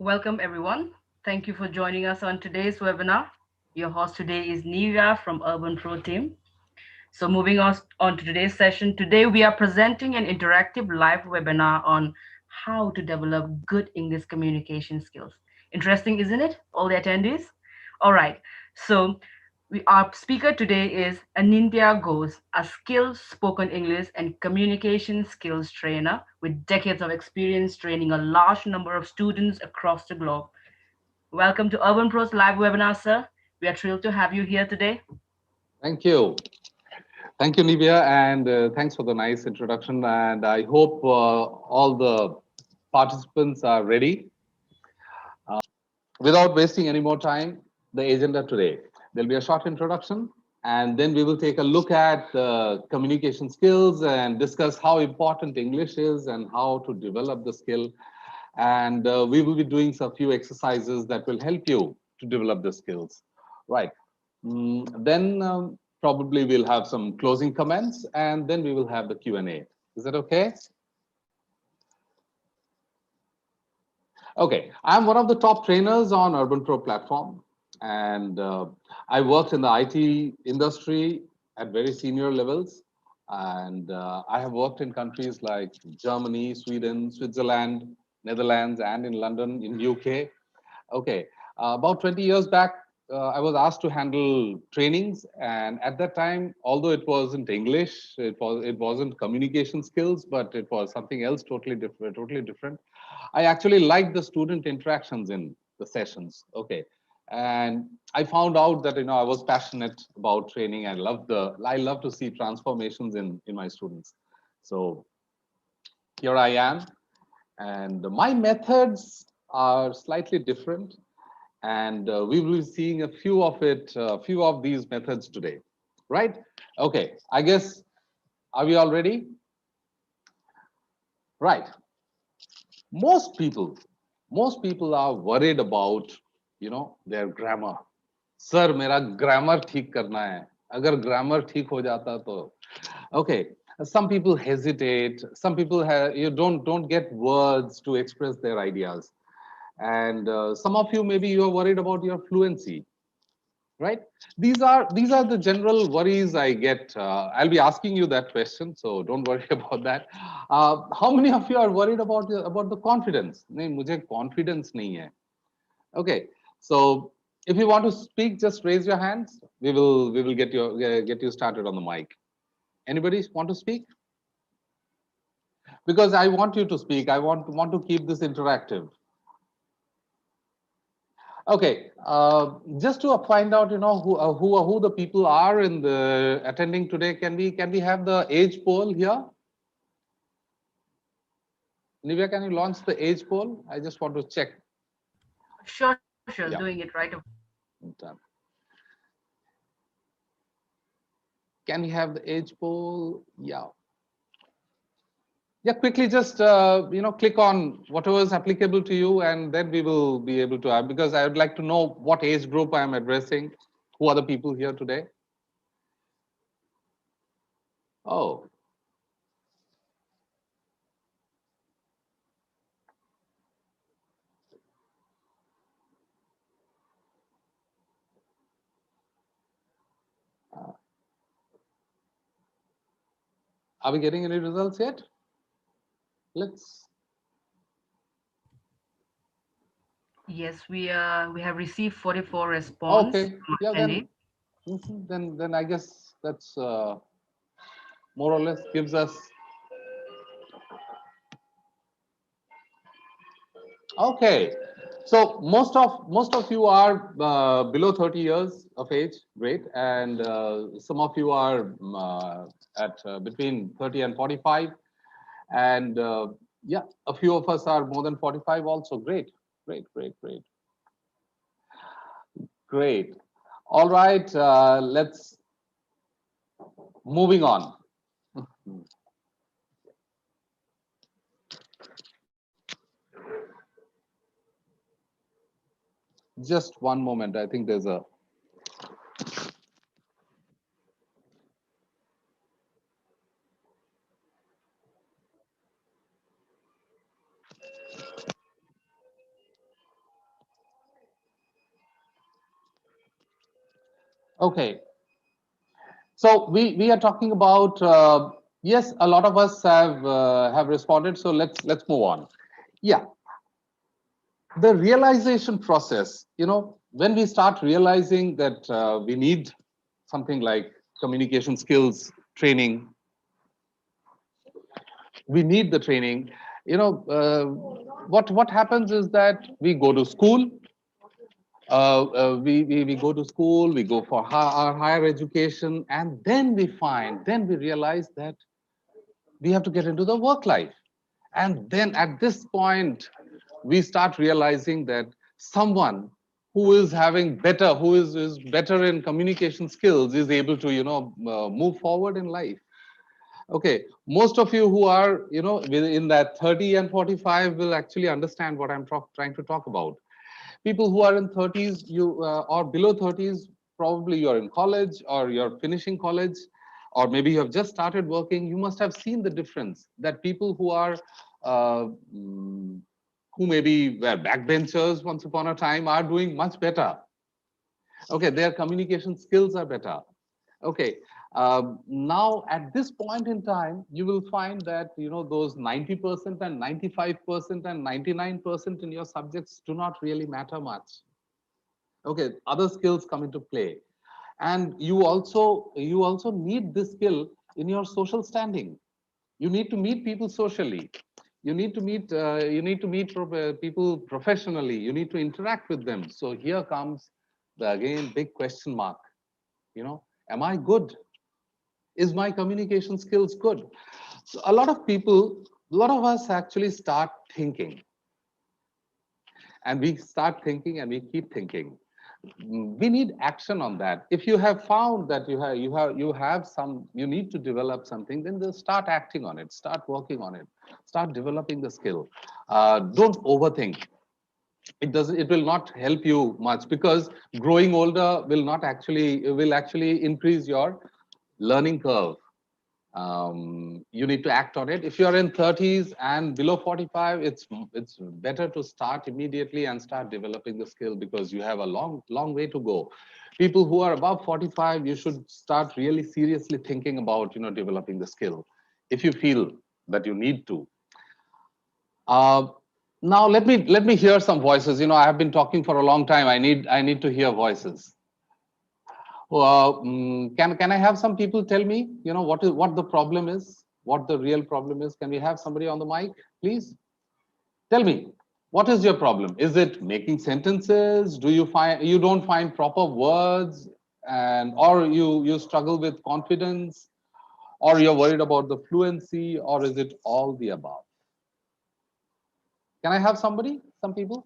Welcome, everyone. Thank you for joining us on today's webinar. Your host today is Nivya from Urban Pro Team. So, moving on to today's session, today we are presenting an interactive live webinar on how to develop good English communication skills. Interesting, isn't it? All the attendees? All right. So, our speaker today is Anindya Ghosh, a skilled spoken English and communication skills trainer with decades of experience training a large number of students across the globe. Welcome to Urban Pro's live webinar, sir. We are thrilled to have you here today. Thank you. Thank you, Nivya, and thanks for the nice introduction. And I hope all the participants are ready. Without wasting any more time, the agenda today. There'll be a short introduction, and then we will take a look at communication skills and discuss how important English is and how to develop the skill. And we will be doing a few exercises that will help you to develop the skills. Right. Then probably we'll have some closing comments, and then we will have the Q&A. Is that okay? Okay, I'm one of the top trainers on Urban Pro platform, and I worked in the IT industry at very senior levels, and I have worked in countries like Germany, Sweden, Switzerland, Netherlands, and in London, in UK. Okay, about 20 years back, I was asked to handle trainings, and at that time, although it wasn't English, it wasn't communication skills, but it was something else totally different. Totally different. I actually liked the student interactions in the sessions. Okay, and I found out that I was passionate about training. I love to see transformations in my students. So here I am, and my methods are slightly different, and we will be seeing a few of these methods today, right? Okay, I guess, are we all ready? Right. Most people are worried about their grammar. Sir, मेरा grammar ठीक करना है. अगर grammar ठीक हो जाता तो. Okay, some people hesitate. Some people have, you don't get words to express their ideas. And some of you, maybe you are worried about your fluency, right? These are the general worries I get. I'll be asking you that question, so don't worry about that. How many of you are worried about the confidence? नहीं, मुझे confidence नहीं है. Okay, so if you want to speak, just raise your hands. We will get you started on the mic. Anybody want to speak? Because I want you to speak. I want to keep this interactive. Okay, just to find out, who the people are in the attending today. Can we have the age poll here? Nivya, can you launch the age poll? I just want to check. Sure, doing it Yeah. right away. Done. Can we have the age poll? Yeah. Yeah, quickly just click on whatever is applicable to you, and then we will be able to have, because I would like to know what age group I am addressing. Who are the people here today? Oh, uh, are we getting any results yet? Let's. Yes, we have received 44 response Okay. from Yeah, attendees. then I guess that's more or less gives us. Okay. So most of you are below 30 years of age, great, and some of you are at between 30 and 45, and yeah, a few of us are more than 45 also. Great, great, great, great, great. All right, let's moving on. Just one moment. I think there's a. Okay, so we are talking about yes, a lot of us have responded. So let's move on. Yeah, the realization process. When we start realizing that we need something like communication skills training, we need the training. What happens is that we go to school. We go to school, we go for our higher education, and then we realize that we have to get into the work life. And then at this point, we start realizing that someone who is who is better in communication skills is able to, move forward in life. Okay, most of you who are, in that 30 and 45 will actually understand what I'm trying to talk about. People who are in 30s, you or below 30s, probably you're in college or you're finishing college, or maybe you have just started working. You must have seen the difference that people who are uh, mm, who maybe were backbenchers once upon a time are doing much better. Okay, their communication skills are better. Okay, now at this point in time, you will find that those 90% and 95% and 99% in your subjects do not really matter much. Okay, other skills come into play, and you also need this skill in your social standing. You need to meet people socially. You need to meet people professionally. You need to interact with them. So here comes the again big question mark. Am I good? Is my communication skills good? So a lot of us actually start thinking, and we start thinking and we keep thinking. We need action on that. If you have found that you need to develop something, then just start acting on it, start working on it, start developing the skill. Don't overthink. It will not help you much, because growing older will actually increase your learning curve. You need to act on it. If you're in 30s and below 45, it's better to start immediately and start developing the skill, because you have a long way to go. People who are above 45, you should start really seriously thinking about developing the skill, if you feel that you need to. uh, Now let me hear some voices. I have been talking for a long time. I need to hear voices. Can I have some people tell me, what the problem is, what the real problem is? Can we have somebody on the mic, please? Tell me, what is your problem? Is it making sentences? Do you don't find proper words, and or you struggle with confidence, or you're worried about the fluency, or is it all the above? Can I have some people?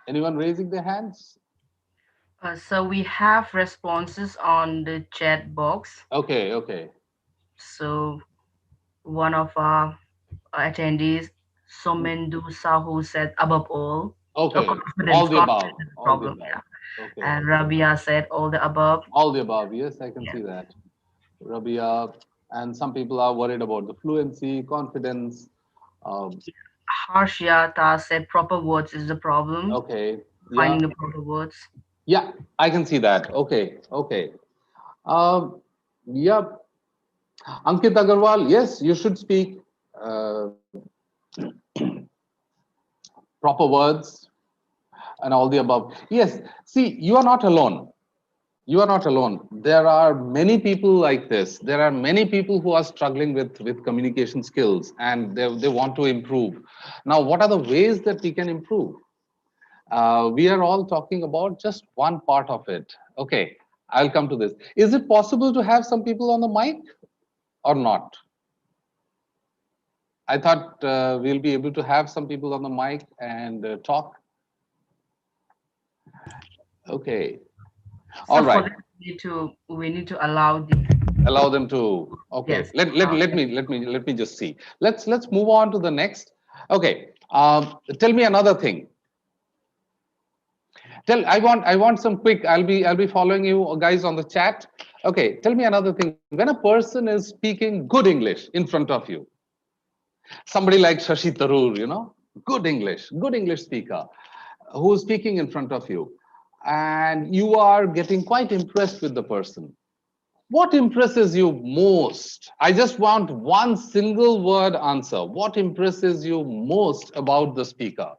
Anyone raising their hands? So we have responses on the chat box. Okay, okay, So one of our attendees, Somendu Sahu, said above all, okay. All confidence, the confidence above, is the all the problem. above. Yeah. Okay. And Rabia said all the above. All the above. Yes, I can Yeah. see that. Rabia, and some people are worried about the fluency, confidence. Um, Harshiyata said proper words is the problem. okay. Finding Yeah. the proper words. Yeah, I can see that. Okay. Okay. Um, yeah. Ankit Agarwal, yes, you should speak uh, proper words and all the above. Yes. See, you are not alone. You are not alone. There are many people like this. There are many people who are struggling with communication skills, and they want to improve. Now, what are the ways that we can improve? We are all talking about just one part of it. Okay, I'll come to this. Is it possible to have some people on the mic or not? I thought we'll be able to have some people on the mic and talk. Okay, So all for right. this, we need to allow the Allow them to. Okay, yes. let me just see. Let's move on to the next. Okay, tell me another thing. I want some quick. I'll be following you guys on the chat. Okay, tell me another thing. When a person is speaking good English in front of you, Somebody like Shashi Tharoor, good English speaker, who's speaking in front of you, and you are getting quite impressed with the person. What impresses you most? I just want one single word answer. What impresses you most about the speaker?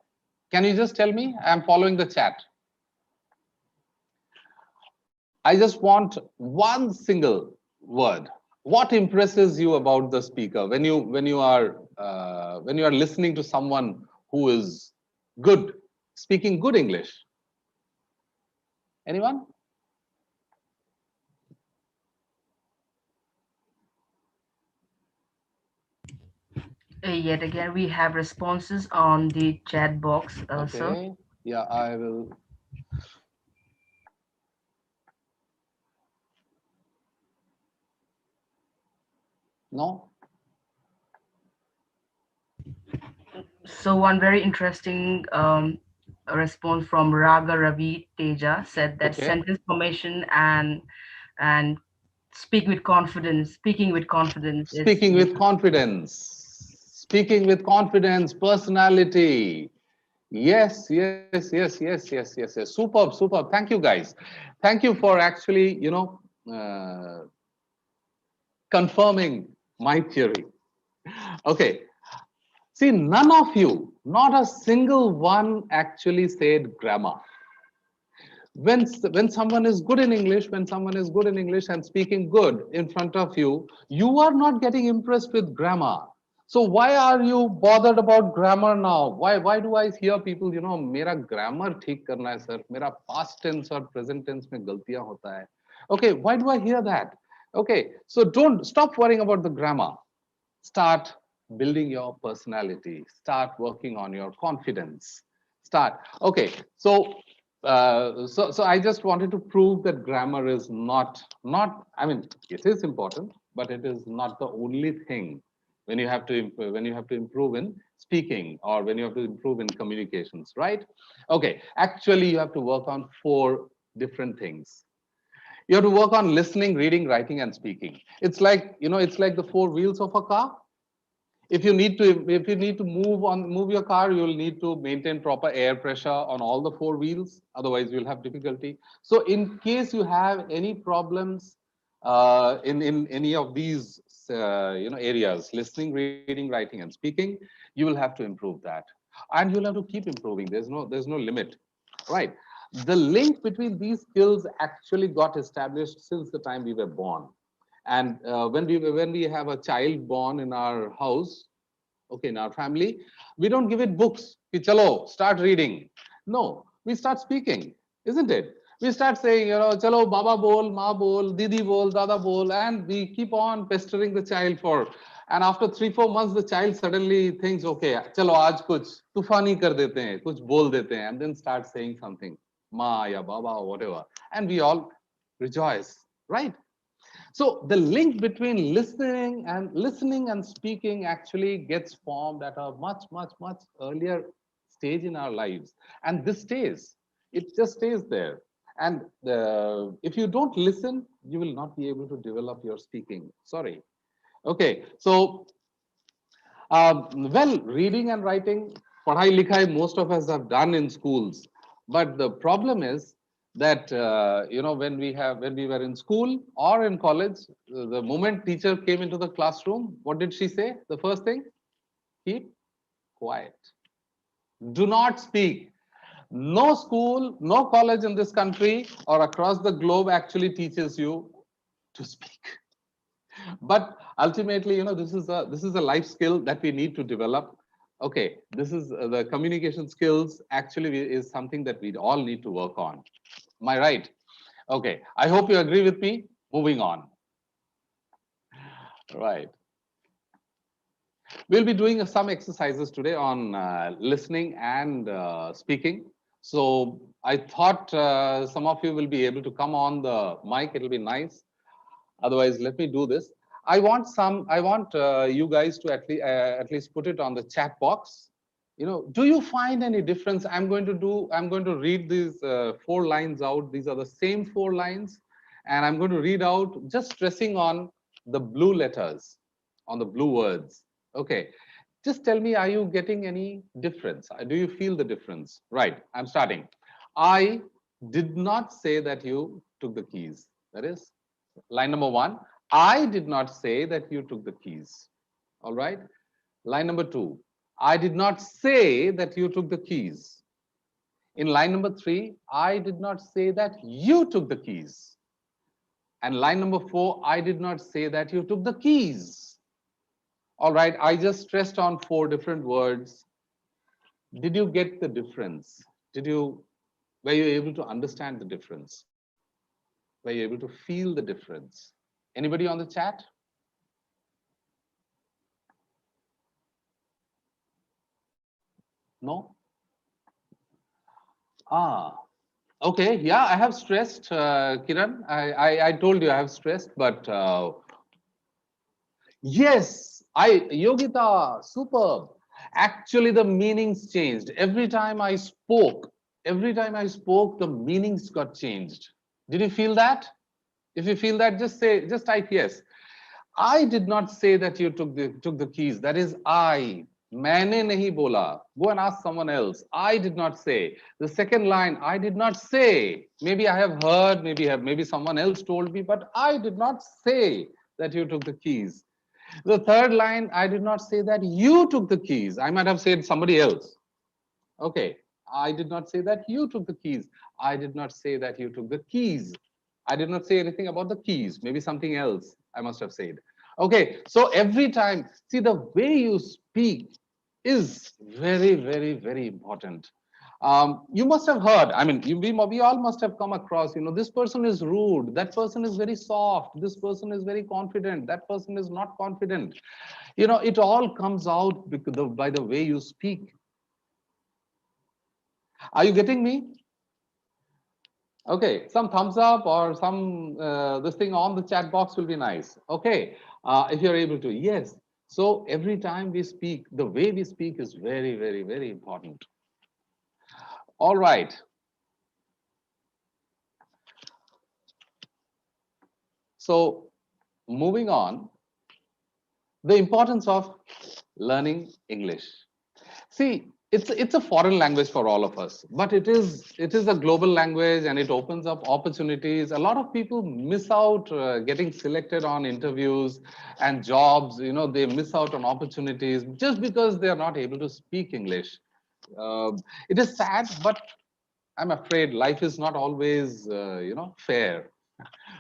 Can you just tell me? I'm following the chat. I just want one single word. What impresses you about the speaker when you are listening to someone who is good, speaking good English? Anyone? Yet again, we have responses on the chat box also. Okay. Yeah, I will. No. So one very interesting response from Raga Ravi Teja said that Okay. sentence formation and speaking with confidence is Speaking with confidence. Speaking with confidence, personality. Yes, yes, yes, yes, yes, yes, yes. Superb, superb. Thank you, guys. Thank you for actually, confirming my theory. Okay. See, none of you, not a single one actually said grammar. When someone is good in English, when someone is good in English and speaking good in front of you, you are not getting impressed with grammar. So why are you bothered about grammar now? Why do I hear people, मेरा grammar ठीक करना है sir, मेरा past tense और present tense में गलतियां होता है. Okay, why do I hear that? Okay, so don't stop worrying about the grammar. Start building your personality. Start working on your confidence. Start. Okay, so I just wanted to prove that grammar is not. I mean, it is important, but it is not the only thing when you have to improve in speaking or when you have to improve in communications, right? Okay, actually, you have to work on four different things. You have to work on listening, reading, writing, and speaking. It's like the four wheels of a car. If you need to move your car, you'll need to maintain proper air pressure on all the four wheels, otherwise you'll have difficulty. So in case you have any problems in any of these areas, listening, reading, writing, and speaking, you will have to improve that, and you'll have to keep improving. There's no limit, right? The link between these skills actually got established since the time we were born. And when we have a child born in our house, okay, in our family, we don't give it books. Ki, chalo, start reading. No, we start speaking, isn't it? We start saying, chalo, baba bol, ma bol, didi bol, dada bol, and we keep on pestering the child for. And after 3-4 months, the child suddenly thinks, okay, chalo, aaj kuch tufani kar dete hain, kuch bol dete hain, and then start saying something, ma ya baba or whatever, and we all rejoice, right? So the link between listening and speaking actually gets formed at a much, much, much earlier stage in our lives. And this stays. It just stays there. And if you don't listen, you will not be able to develop your speaking. Sorry. Okay. So, well, reading and writing, padhai likhai, most of us have done in schools. But the problem is that when we were in school or in college, the moment teacher came into the classroom, what did she say? The first thing, keep quiet. Do not speak. No school, no college in this country or across the globe actually teaches you to speak. But ultimately, this is a life skill that we need to develop. Okay, this is the communication skills actually is something that we all need to work on. Am I right? Okay, I hope you agree with me. Moving on. Right. We'll be doing some exercises today on listening and speaking. So I thought some of you will be able to come on the mic. It'll be nice. Otherwise, let me do this. I want you guys to at least put it on the chat box. Do you find any difference? I'm going to read these four lines out. These are the same four lines, and I'm going to read out just stressing on the blue letters, on the blue words. Okay. Just tell me, are you getting any difference? Do you feel the difference? Right, I'm starting. I did not say that you took the keys. That is line number one. I did not say that you took the keys. All right. Line number two. I did not say that you took the keys. In line number three, I did not say that you took the keys. And line number four, I did not say that you took the keys. All right, I just stressed on four different words. Did you get the difference? Were you able to understand the difference? Were you able to feel the difference? Anybody on the chat? No? Ah, okay. Yeah, I have stressed, Kiran. I told you I have stressed, but yes, Yogita, superb. Actually, the meanings changed. Every time I spoke, the meanings got changed. Did you feel that? If you feel that, just type yes. I did not say that you took the keys. That is I. मैंने नहीं बोला. Go and ask someone else. I did not say. The second line, I did not say. Maybe I have heard, maybe someone else told me, but I did not say that you took the keys. The third line, I did not say that you took the keys. I might have said somebody else. Okay. I did not say that you took the keys. I did not say that you took the keys. I did not say anything about the keys. Maybe something else I must have said. Okay. So every time, see, the way you speak is very, very, very important. You must have heard, I mean, we all must have come across, this person is rude, that person is very soft, this person is very confident, that person is not confident. It all comes out by the way you speak. Are you getting me? Okay, some thumbs up or some this thing on the chat box will be nice. Okay, if you're able to, yes. So every time we speak, the way we speak is very, very, very important. All right. So moving on, the importance of learning English. See, it's a foreign language for all of us, but it is a global language and it opens up opportunities. A lot of people miss out getting selected on interviews and jobs. They miss out on opportunities just because they are not able to speak English. It is sad, but I'm afraid life is not always fair.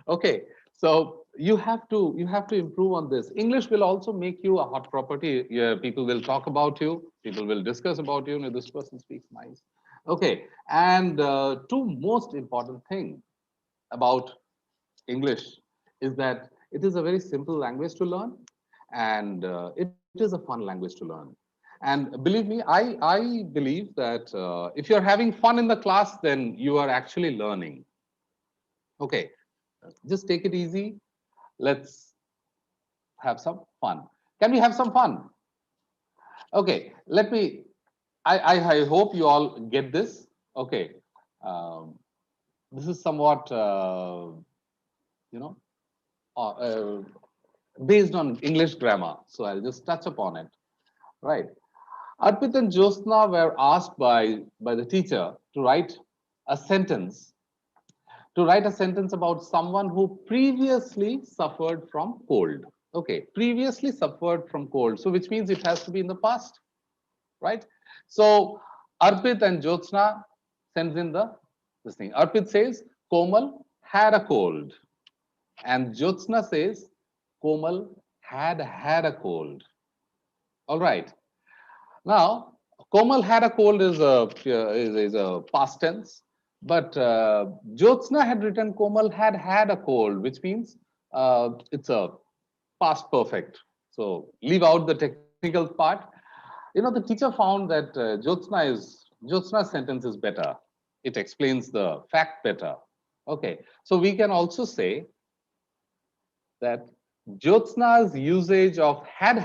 Okay, so you have to improve on this. English will also make you a hot property. Yeah, people will talk about you. People will discuss about you. This person speaks nice. Okay, and two most important thing about English is that it is a very simple language to learn, and it is a fun language to learn. And believe me, I believe that if you're having fun in the class, then you are actually learning. Okay, just take it easy. Let's have some fun. Can we have some fun? Okay, let me. I hope you all get this. Okay, um, this is somewhat you know uh, uh, based on English grammar, so I'll just touch upon it. Right. Arpit and Josna were asked by the teacher to a sentence write a sentence about someone who previously suffered from cold. Okay, previously suffered from cold. So which means it has to be in the past, right? So Arpit and Jyotsna sends in this thing. Arpit says Komal had a cold, and Jyotsna says Komal had a cold. All right. Now, Komal had a cold is a past tense, but Jyotsna had written Komal had a cold, which means it's a past perfect. So leave out the technical part. The teacher found that Jyotsna's sentence is better. It explains the fact better. Okay, so we can also say that Jyotsna's usage of had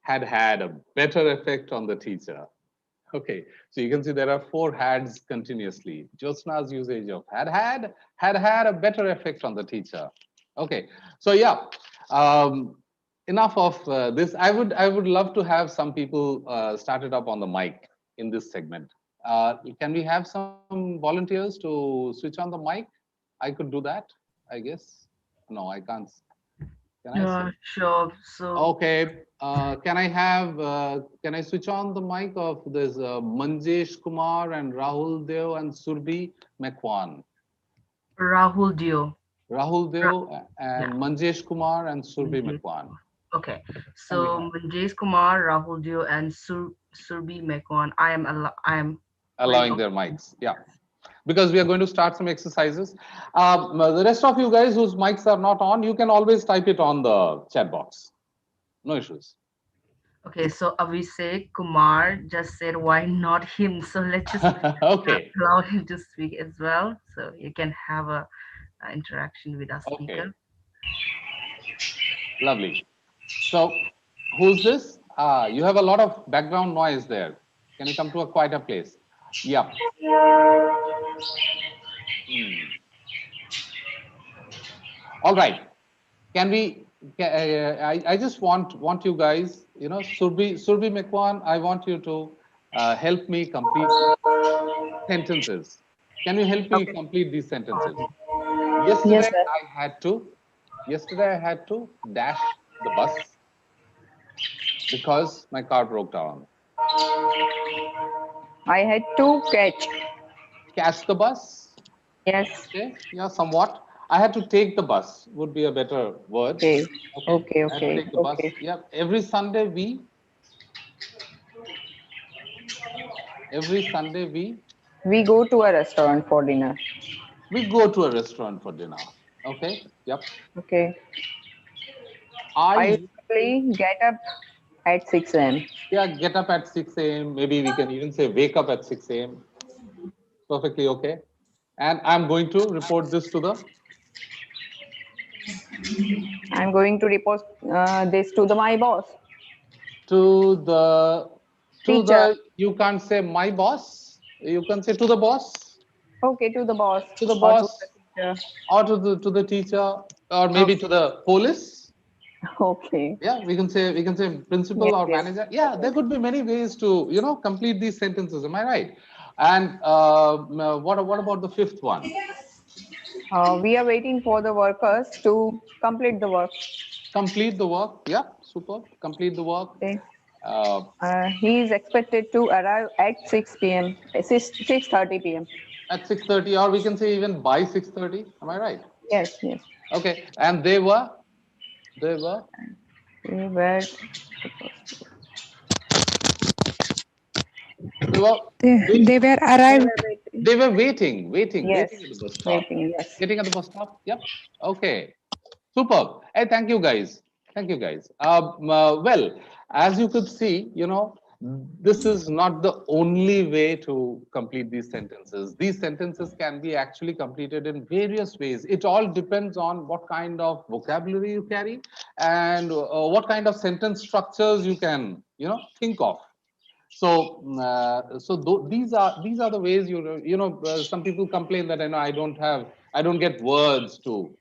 a better effect on the teacher. Okay, so you can see there are four hads continuously. Jyotsna's usage of had a better effect on the teacher. Okay, so yeah, um, enough of this. I would love to have some people started up on the mic in this segment. Can we have some volunteers to switch on the mic? I could do that, I guess. No, I can't. Can I say? Sure. So Okay. Can I switch on the mic of this Manjesh Kumar and Rahul Dev and Surbi Mekwan? Rahul Dio. Rahul Ra- Dev yeah. and Manjesh Kumar and Surbi Manjesh Mekwan. Kumar. Okay. Can we So have Manjesh Kumar, Rahul Dio, and Surbi Mekwan. I am going allowing off. their mics? Yeah, because we are going to start some exercises. The rest of you guys whose mics are not on, you can always type it on the chat box. No issues. Okay, so Abhishek Kumar just said, why not him? So let's just Okay. allow him to speak as well. So you can have a interaction with our Okay. speaker. Lovely. So, who's this? You have a lot of background noise there. Can you come to a quieter place? Yeah. Hmm. All right. Can we? I just want you guys. Surbi Mekwan. I want you to help me complete sentences. Can you help me Okay. complete these sentences? Yes, Yesterday sir. I had to. Yesterday I had to dash the bus because my car broke down. I had to catch. Catch the bus. Yes. Okay, yeah, somewhat. I had to take the bus would be a better word. Okay. Okay, Okay. I had to Okay. take the bus. Okay. Yeah, every Sunday We go to a restaurant for dinner. we go to a restaurant for dinner. Okay, yep. Okay. I I usually get up at 6 a.m. yeah get up at 6 a.m. Maybe we can even say wake up at 6 a.m. Perfectly okay. And I'm going to report this I'm going to report this to my boss, to the to teacher. the you can't say my boss. You can say to the boss, Okay, to the boss to the or to boss, the teacher. or to the teacher, or maybe to Okay. the police. Okay. Yeah, we can say principal Yes. or Yes. manager. Yeah, there could be many ways to complete these sentences. Am I right? And what about the fifth one? We are waiting for the workers to complete the work. Complete the work. Yeah, super. Complete the work. Okay. Uh, He is expected to arrive at 6 p.m. 6:30 p.m. at 6:30, or we can say even by 6:30. Am I right? Yes. Yes. Okay. And they were We were they were They waiting. were they arrived. were waiting. They were waiting Yes, at the bus stop. waiting. Yes. Getting at the bus stop. Yep. Okay. Superb. Hey, thank you guys. Thank you guys. Well, as you could see, this is not the only way to complete these sentences. These sentences can be actually completed in various ways. It all depends on what kind of vocabulary you carry and what kind of sentence structures you can, think of. So, these are the ways some people complain that I don't get words to.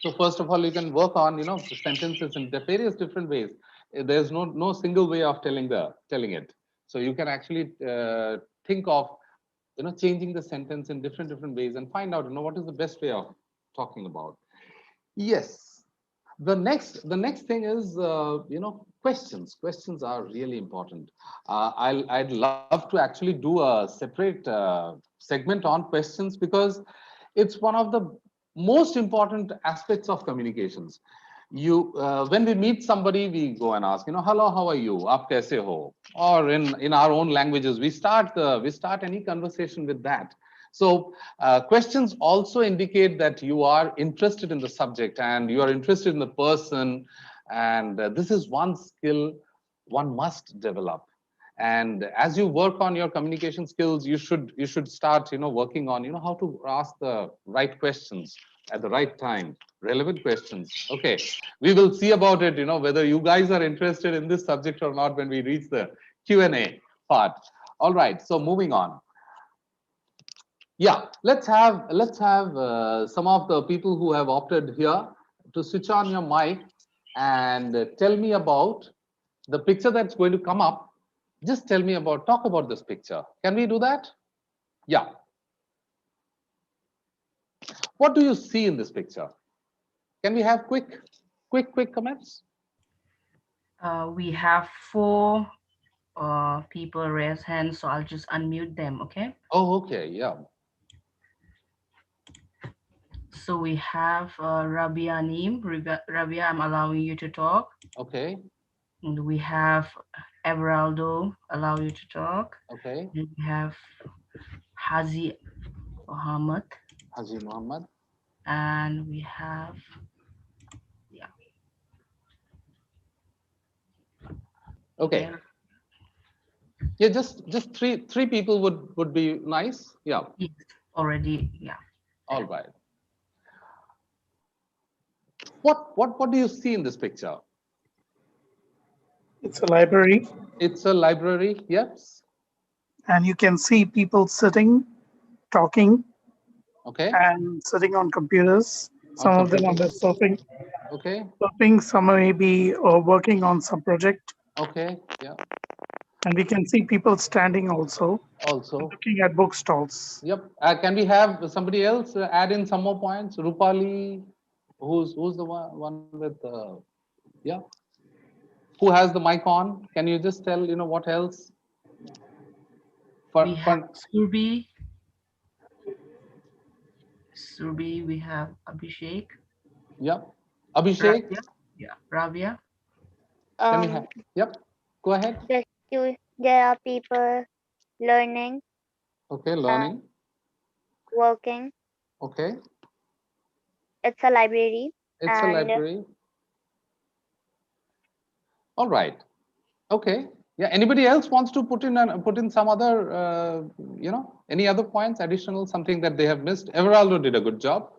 So first of all, you can work on the sentences in the various different ways. There's no single way of telling it. So you can actually think of changing the sentence in different ways and find out what is the best way of talking about. Yes. The next thing is questions. Questions are really important. I'd love to actually do a separate segment on questions because it's one of the most important aspects of communications. When we meet somebody, we go and ask, hello, how are you? Aap kaise ho? Or in our own languages, we start any conversation with that. So questions also indicate that you are interested in the subject and you are interested in the person, and this is one skill one must develop. And as you work on your communication skills, you should start working on how to ask the right questions at the right time, relevant questions. Okay, we will see about it, whether you guys are interested in this subject or not when we reach the Q&A part. All right, so moving on. Yeah, let's have some of the people who have opted here to switch on your mic. and tell me about the picture that's going to come up. Just tell me about, talk about this picture. Can we do that? Yeah. What do you see in this picture? Can we have quick comments? We have four people raise hands, so I'll just unmute them, okay? Oh, okay, yeah. So we have Rabia Neem. Rabia, I'm allowing you to talk. Okay, And we have Everaldo, allow you to talk. okay. And we have Hazi Muhammad. Haji Muhammad. And we have, yeah, Okay. there. Yeah, just three people would be nice. Yeah. Yes, already, yeah. All right. What do you see in this picture? It's a library, It's a library. Yes. and you can see people sitting, talking, Okay. and sitting on computers. On Some some of them are computers. Okay. surfing. Some may be working on some project, Okay. Yeah. and we can see people standing also, Also. looking at bookstalls. Yep. Can we have somebody else add in some more points? Rupali, who's the one with yeah, who has the mic on? Can you just tell what else? We have For Surbi, we have Abhishek, yeah, Abhishek. Rabia, yeah, Rabia. Can we have? Yep. Go ahead. There are people learning Okay, and learning. working. Okay, It's a library, it's a and library. All right. Okay. Yeah. Anybody else wants to put in some other any other points additional, something that they have missed? Everaldo did a good job.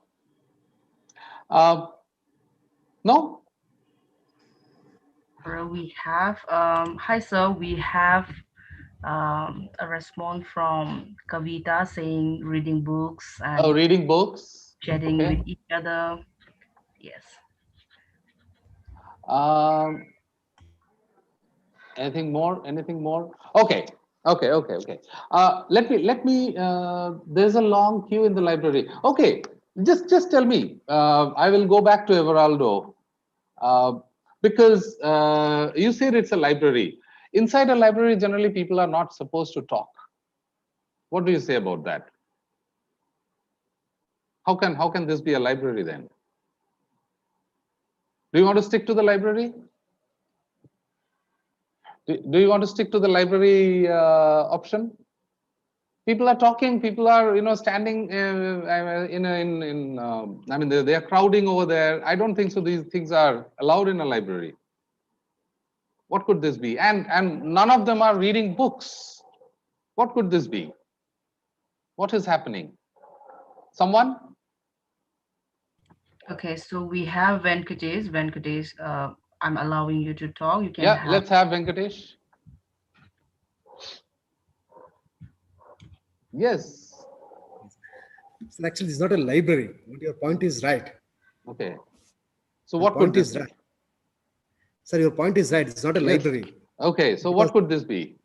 Uh, no. We have, hi sir, we have a response from Kavita saying reading books Oh, and reading books. chatting with Okay. each other. Yes. Um, anything more? Anything more? Okay. Okay. Let me. There's a long queue in the library. Okay. Just tell me. I will go back to Everaldo. Uh, because you said it's a library. Inside a library, generally people are not supposed to talk. What do you say about that? How can this be a library then? Do you want to stick to the library? Do you want to stick to the library option? People are talking. People are standing I mean they are crowding over there. I don't think so. These things are allowed in a library. What could this be? And none of them are reading books. What could this be? What is happening? Someone? Okay, so we have Venkatesh. Venkatesh, I'm allowing you to talk. You can Yeah, have. let's have Venkatesh. Yes. So actually, it's not a library. But your point is right. Okay. So Your what could point this is be? right. Sir, your point is right. It's not a Yes. library. Okay. So Because what could this be?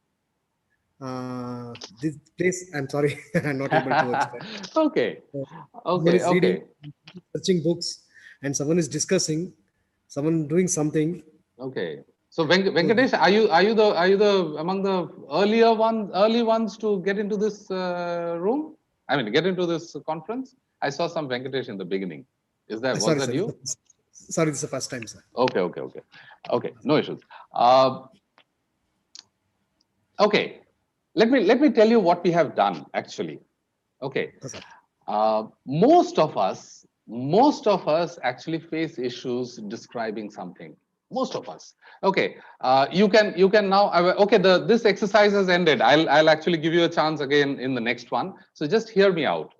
this place, I'm sorry, I'm not able to explain. Okay. Someone Okay. is reading, Okay. searching books, and someone is discussing, someone doing something. Okay. So So Venkatesh, are you the among the early ones to get into this room? I mean, get into this conference. I saw some Venkatesh in the beginning. Was sorry, that sir. you? Sorry, this is the first time, sir. Okay. No issues. Okay. Let me tell you what we have done actually. Okay. Yes, sir. Most of us actually face issues describing something. Most of us. Okay. You can now. Okay. This exercise has ended. I'll actually give you a chance again in the next one. So just hear me out.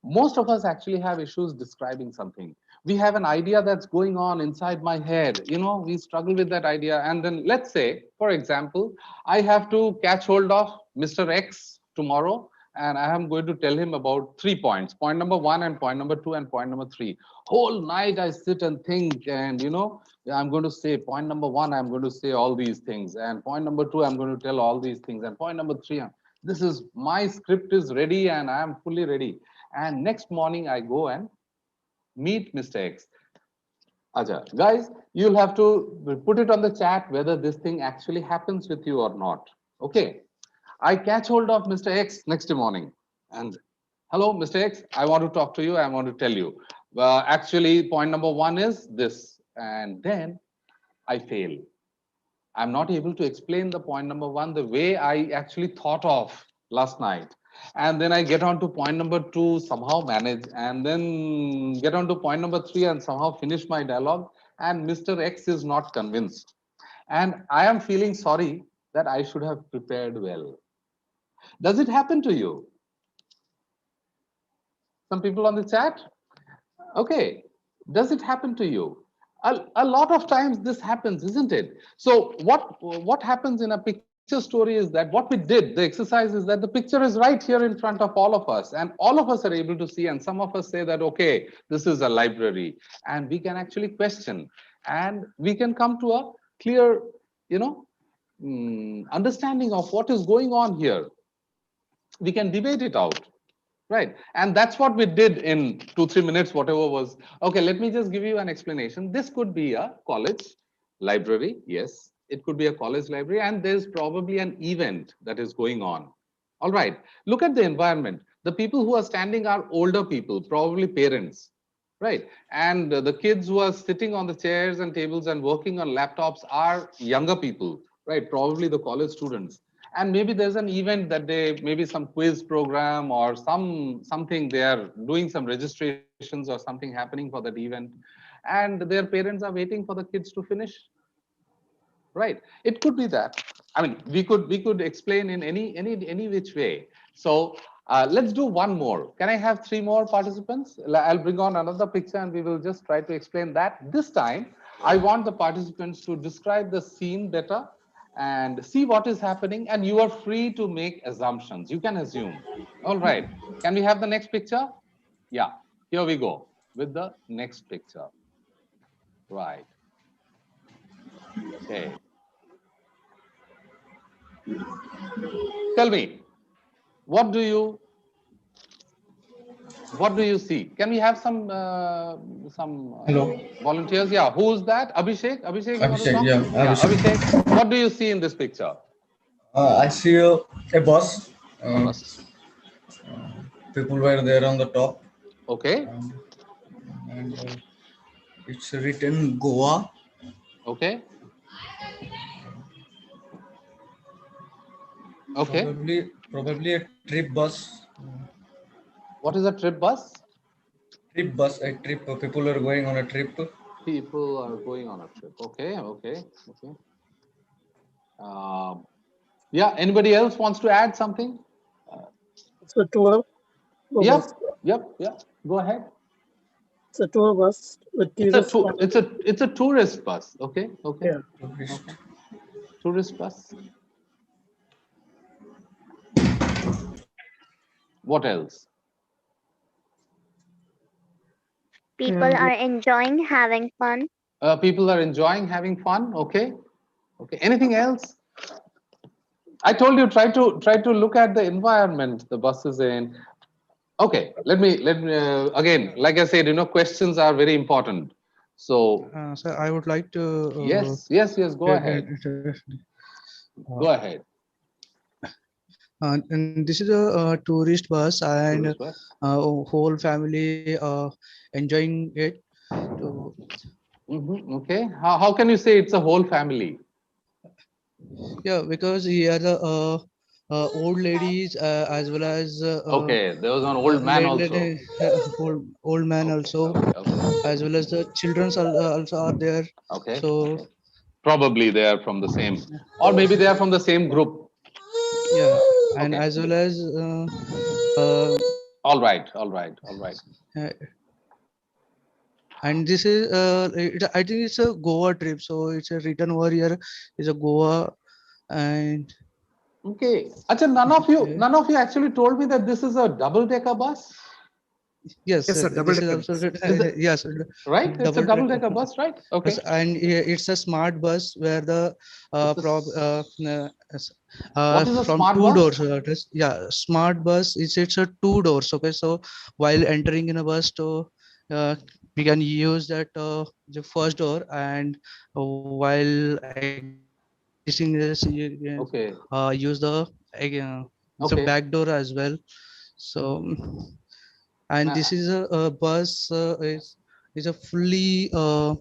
Most of us actually have issues describing something. We have an idea that's going on inside my head. We struggle with that idea. And then let's say, for example, I have to catch hold of Mr. X tomorrow, and I am going to tell him about 3 points. Point number 1 and point number 2 and point number 3. Whole night I sit and think, and I'm going to say point number 1, I'm going to say all these things, and point number 2, I'm going to tell all these things, and point number 3, this is my script is ready and I am fully ready. And next morning I go and meet Mr. X. Acha, guys, you'll have to put it on the chat whether this thing actually happens with you or not. Okay. I catch hold of Mr. X next morning and, hello, Mr. X, I want to talk to you. I want to tell you. Actually, point number 1 is this. And then I fail. I'm not able to explain the point number 1 the way I actually thought of last night. And then I get on to point number 2, somehow manage, and then get on to point number 3 and somehow finish my dialogue. And Mr. X is not convinced. And I am feeling sorry that I should have prepared well. Does it happen to you? Some people on the chat? Okay. Does it happen to you? A lot of times this happens, isn't it? So what happens in a picture story is that what we did, the exercise is that the picture is right here in front of all of us, and all of us are able to see, and some of us say that, okay, this is a library, and we can actually question, and we can come to a clear, understanding of what is going on here. We can debate it out, right? And that's what we did in 2-3 minutes, whatever was. Okay, let me just give you an explanation. This could be a college library. Yes, it could be a college library, and there's probably an event that is going on. All right, look at the environment. The people who are standing are older people, probably parents, right? And the kids who are sitting on the chairs and tables and working on laptops are younger people, right? Probably the college students. And maybe there's an event that maybe some quiz program or something, they are doing some registrations or something happening for that event, and their parents are waiting for the kids to finish, right? It could be that. I mean, we could explain in any which way. So let's do one more. Can I have 3 more participants? I'll bring on another picture and we will just try to explain that. This time I want the participants to describe the scene better and see what is happening, and you are free to make assumptions. You can assume. All right, can we have the next picture? Yeah, here we go with the next picture. Right. Okay, tell me, what do you see? Can we have some Hello, volunteers? Yeah, who's that? Abhishek, you want to Abhishek. talk? Yeah, Yeah, Abhishek. Abhishek, what do you see in this picture? I see a bus. A bus. People were there on the top, Okay. and it's written Goa. Okay. Okay. Probably a trip bus. What is a trip bus? Trip bus. A trip. People are going on a trip. People are going on a trip. Okay. Okay. Okay. Yeah. Anybody else wants to add something? It's a tour Yep. bus. Yep. Yep. Go ahead. It's a tour bus with tourists from. It's a tourist bus. Okay. Okay. Yeah. Tourist. Okay. Tourist bus. What else? People And are enjoying having fun. People are enjoying having fun. Okay. Okay. Anything else? I told you try to look at the environment the bus is in. Okay. Let me again. Like I said, questions are very important. So Sir, I would like to yes, yes, yes. Go ahead. Go ahead. and this is a tourist bus and Tourist bus. whole family enjoying it. So, Okay. How can you say it's a whole family? yeah, because here the old ladies as well as Okay. There was an old man also. lady, old man Okay. also, Okay. Okay. as well as the children also are there. Okay. So Okay. Probably they are from the same, or maybe they are from the same group. yeah, and Okay. as well as uh, All right. All right. All right. uh, and this is I think it's a Goa trip, so it's a written over here is a Goa, and Okay. Acha, none of you actually told me that this is a double-decker bus, Yes, Yes, sir. Double this is decker. also Is it yes, right? It's a double track. double-decker bus, right? Okay. Yes, and it's a smart bus where the It's a what is a from smart two bus? doors. Yeah, smart bus is it's a two doors. Okay, so while entering in a bus, so we can use that the first door, and while exiting this, you can use Okay. the it's a back door as Okay. well. So and this is Ma- a bus is a fully uh,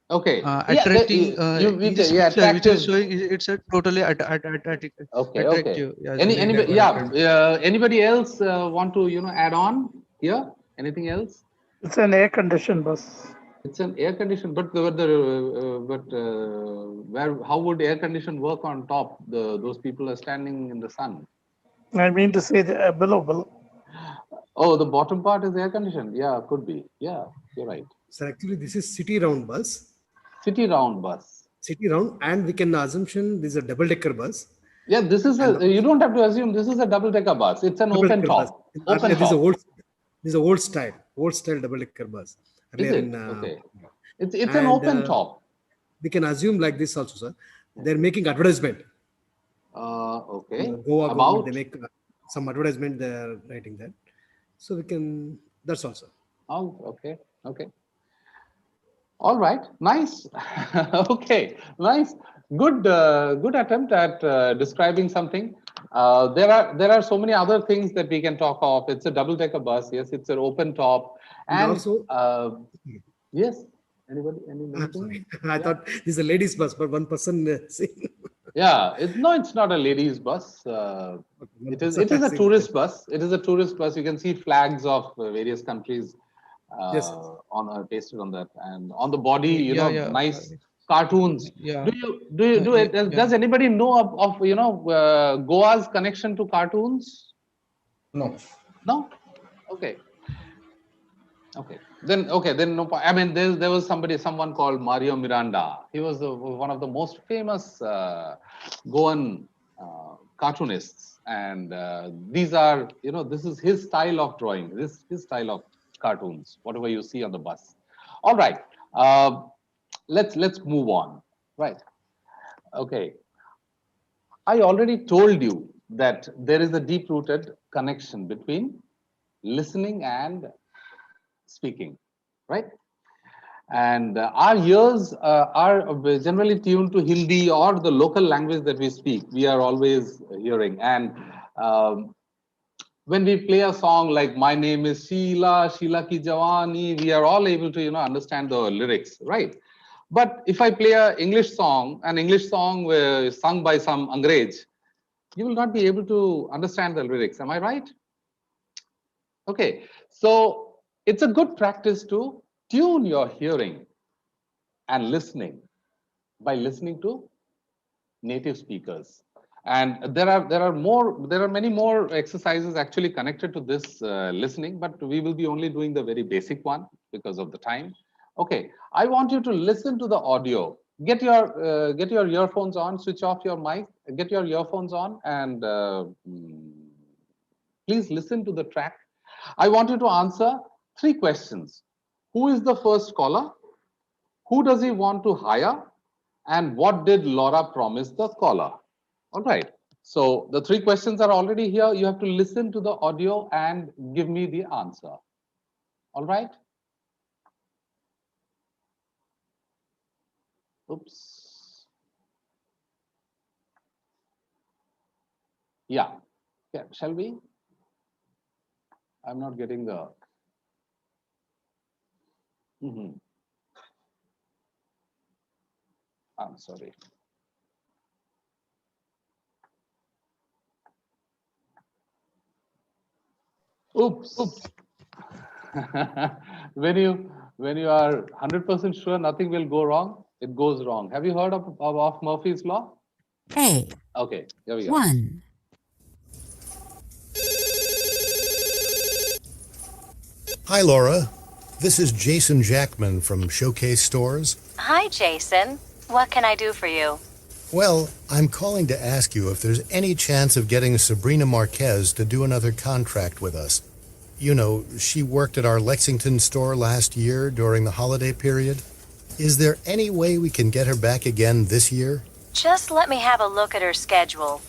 Okay. Yeah. attracting We in this can, yeah. picture which is Attractive. showing it's a totally Okay. Okay. attractive. Yes, Anybody? Very Yeah. decorated. Anybody else want to add on here? Anything else? It's an air-conditioned bus. It's an air condition, where how would air condition work on top? Those people are standing in the sun. I mean to say the below. Oh, the bottom part is air conditioned. Yeah, could be. Yeah, you're right. So actually, this is city round bus. City round bus. City round, and we can assumption this is a double decker bus. Yeah, this is And a. You don't have to assume this is a double decker bus. It's an double open decker bus. top. Open Earlier, top. this is a old style double decker bus. Is Earlier it? in Okay. It's an and open top. we can assume like this also, sir. They're making advertisement. Okay. Goa government, they About. make some advertisement. They're writing that, so we can. That's also. Oh, okay. Okay. All right, nice. Okay, nice. Good attempt at describing something. There are so many other things that we can talk of. It's a double-decker bus. Yes, it's an open top, And and also, yes. Anybody? I'm sorry. Anything? I Yeah. thought this is a ladies bus, but one person saying. Yeah. No, it's not a ladies' bus. One It is. person It is a saying. tourist bus. It is a tourist bus. You can see flags of various countries Yes. pasted on that, and on the body, yeah nice cartoons. yeah Do it? yeah. Does anybody know of Goa's connection to cartoons? No. No. Okay. Okay. Then no. I mean, there was someone called Mario Miranda. He was one of the most famous Goan cartoonists, and these are this is his style of drawing. This is his style of cartoons. Whatever you see on the bus. All right. Let's move on. Right. Okay. I already told you that there is a deep-rooted connection between listening and speaking, right? And our ears are generally tuned to Hindi or the local language that we speak. We are always hearing. And when we play a song like "My Name Is Sheila, Sheila Ki Jawani," we are all able to understand the lyrics, right? But if I play an English song sung by some Angrez, you will not be able to understand the lyrics. Am I right? Okay, so it's a good practice to tune your hearing and listening by listening to native speakers. And there are many more exercises actually connected to this listening, but we will be only doing the very basic one because of the time. Okay, I want you to listen to the audio. Get your earphones on. Switch off your mic. Get your earphones on, and please listen to the track. I want you to answer 3 questions. Who is the first caller? Who does he want to hire? And what did Laura promise the caller? All right. So the 3 questions are already here. You have to listen to the audio and give me the answer. All right. Oops. Yeah. Yeah. Shall we? I'm not getting the. I'm sorry. Oops. when you are 100% sure nothing will go wrong, it goes wrong. Have you heard of Murphy's law? A. Okay, here we go. 1. Hi, Laura. This is Jason Jackman from Showcase Stores. Hi, Jason. What can I do for you? Well, I'm calling to ask you if there's any chance of getting Sabrina Marquez to do another contract with us. You know, she worked at our Lexington store last year during the holiday period. Is there any way we can get her back again this year? Just let me have a look at her schedule.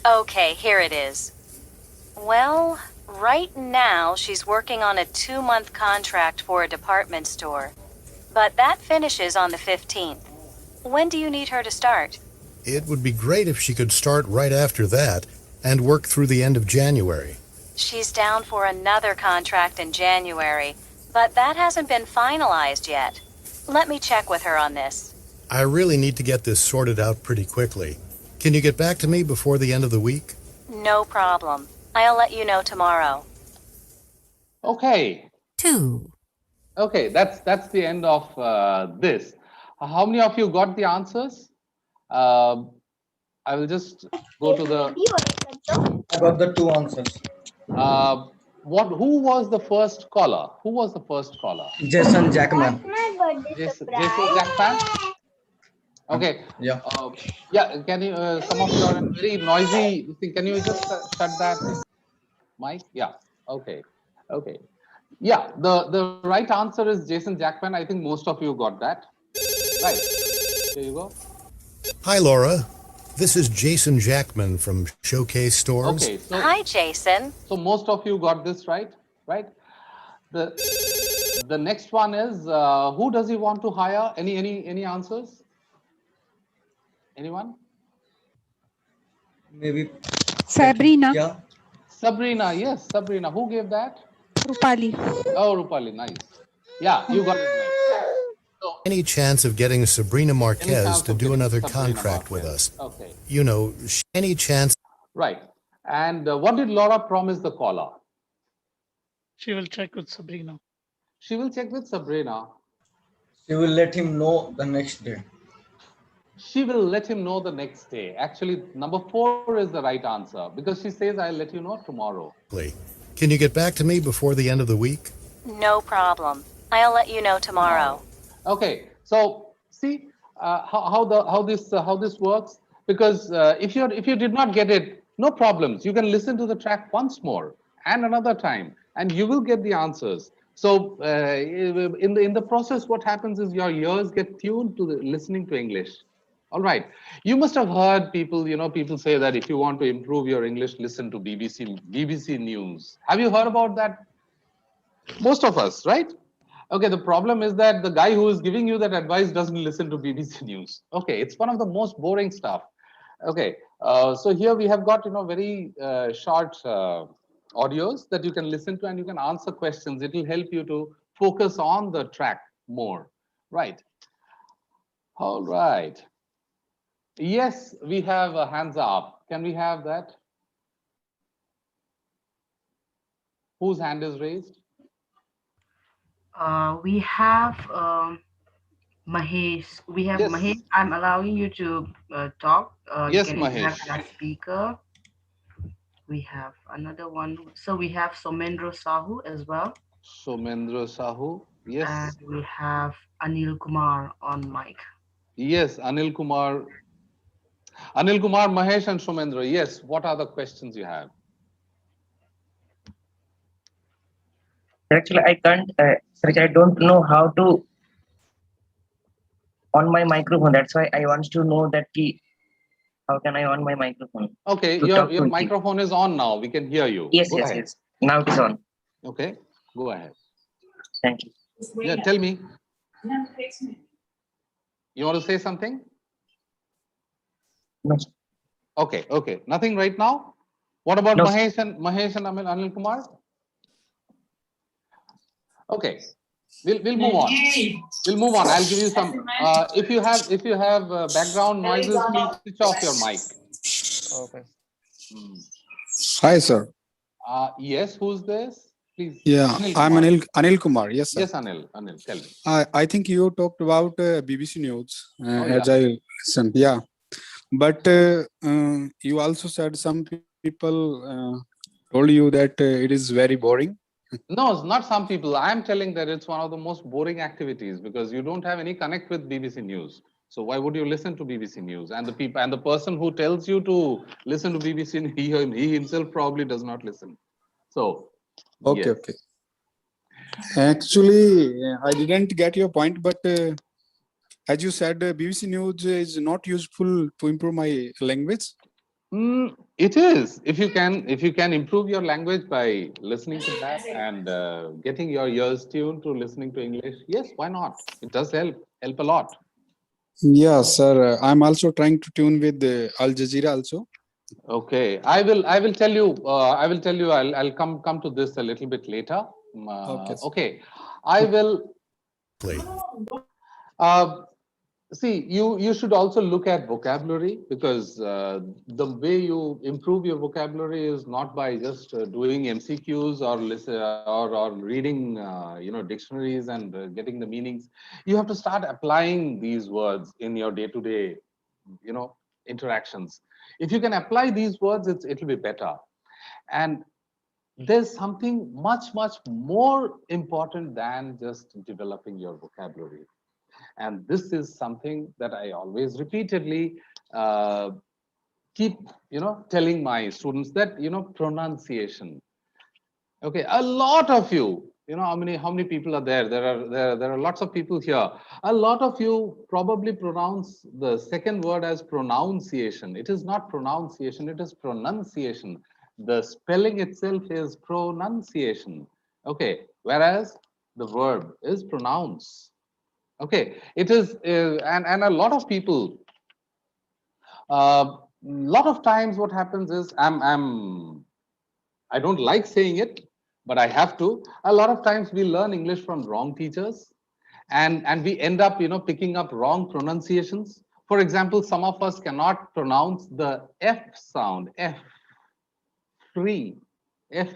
Okay, here it is. Well, right now she's working on a 2-month contract for a department store. But that finishes on the 15th. When do you need her to start? It would be great if she could start right after that and work through the end of January. She's down for another contract in January, but that hasn't been finalized yet. Let me check with her on this. I really need to get this sorted out pretty quickly. Can you get back to me before the end of the week? No problem. I'll let you know tomorrow. Okay. 2. Okay, that's the end of this. How many of you got the answers? I will just go to the. I got the 2 answers. Who was the first caller? Who was the first caller? Jason Jackman. Jason Jackman. Okay. Yeah. Yeah. Can you? Some of you are very noisy. Can you just shut that mic? Yeah. Okay. Okay. Yeah. The right answer is Jason Jackman. I think most of you got that. Right. There you go. Hi, Laura. This is Jason Jackman from Showcase Stores. Okay. So, Hi, Jason. so most of you got this right, right? The next one is who does he want to hire? Any answers? Anyone? Maybe. Sabrina. Yeah. Sabrina. Yes, Sabrina. Who gave that? Rupali. Oh, Rupali. Nice. Yeah, you got it right. So, Any chance of getting Sabrina Marquez to do another Sabrina contract with Marquez. us? Okay. You know, any chance? Right. And what did Laura promise the caller? She will check with Sabrina. She will check with Sabrina. She will let him know the next day. She will let him know the next day. Actually, number 4 is the right answer because she says, I'll let you know tomorrow. Can you get back to me before the end of the week? No problem. I'll let you know tomorrow. Okay. So see how this works. Because if you did not get it, no problems. You can listen to the track once more and another time, and you will get the answers. So in the process, what happens is your ears get tuned to listening to English. All right. You must have heard people, people say that if you want to improve your English, listen to BBC News. Have you heard about that? Most of us, right? Okay, the problem is that the guy who is giving you that advice doesn't listen to BBC News. Okay, it's one of the most boring stuff. Okay, so here we have got, very short audios that you can listen to and you can answer questions. It will help you to focus on the track more, right? All right. Yes, we have a hands up. Can we have that? Whose hand is raised? We have Mahesh. We have Yes. Mahesh. I'm allowing you to talk. Yes, you can have Mahesh. that speaker. We have another one. So we have Somendra Sahu as well. Somendra Sahu. Yes. And we have Anil Kumar on mic. Yes, Anil Kumar. Anil Kumar, Mahesh, and Somendra. Yes. What are the questions you have? Actually, I can't. I don't know how to on my microphone. That's why I want to know that key. How can I on my microphone? Okay, your microphone is on now. We can hear you. Yes, Go yes, ahead. yes. Now it is on. Okay, go ahead. Thank you. Yeah, tell me. You want to say something? No. Okay, okay. Nothing right now. What about No. Mahesh and Anil Kumar? Okay, we'll move on. We'll move on. I'll give you some. If you have background noises, please switch off your mic. Okay. Hi, sir. Yes. Who's this? Please. Yeah, Anil I'm Kumar. Anil Kumar. Yes, sir. Yes, Anil. Tell me. I think you talked about BBC News as yeah. I listened. Yeah, but you also said some people told you that it is very boring. No, it's not some people. I'm telling that it's one of the most boring activities because you don't have any connect with BBC News. So why would you listen to BBC News? And the people and the person who tells you to listen to BBC, he himself probably does not listen. So Okay, yes. okay. Actually, I didn't get your point, but as you said, BBC News is not useful to improve my language. It is. If you can improve your language by listening to that and getting your ears tuned to listening to English, yes, why not? It does help a lot. Yeah, sir. I'm also trying to tune with Al Jazeera also. Okay, I will tell you. I'll come to this a little bit later. Okay. Okay, I will. Uh, See, you should also look at vocabulary, because the way you improve your vocabulary is not by just doing MCQs or listen or reading dictionaries and getting the meanings. You have to start applying these words in your day-to-day interactions. If you can apply these words, it'll be better. And there's something much more important than just developing your vocabulary. And this is something that I always repeatedly keep telling my students, that pronunciation. Okay, a lot of you, how many people are there? There are lots of people here. A lot of you probably pronounce the second word as pronunciation. It is not pronunciation, it is pronunciation. The spelling itself is pronunciation. Okay, whereas the verb is pronounce. Okay, it is, and a lot of people, lot of times what happens is, I don't like saying it, but I have to. A lot of times we learn English from wrong teachers, and we end up picking up wrong pronunciations. For example, some of us cannot pronounce the F sound, free, F.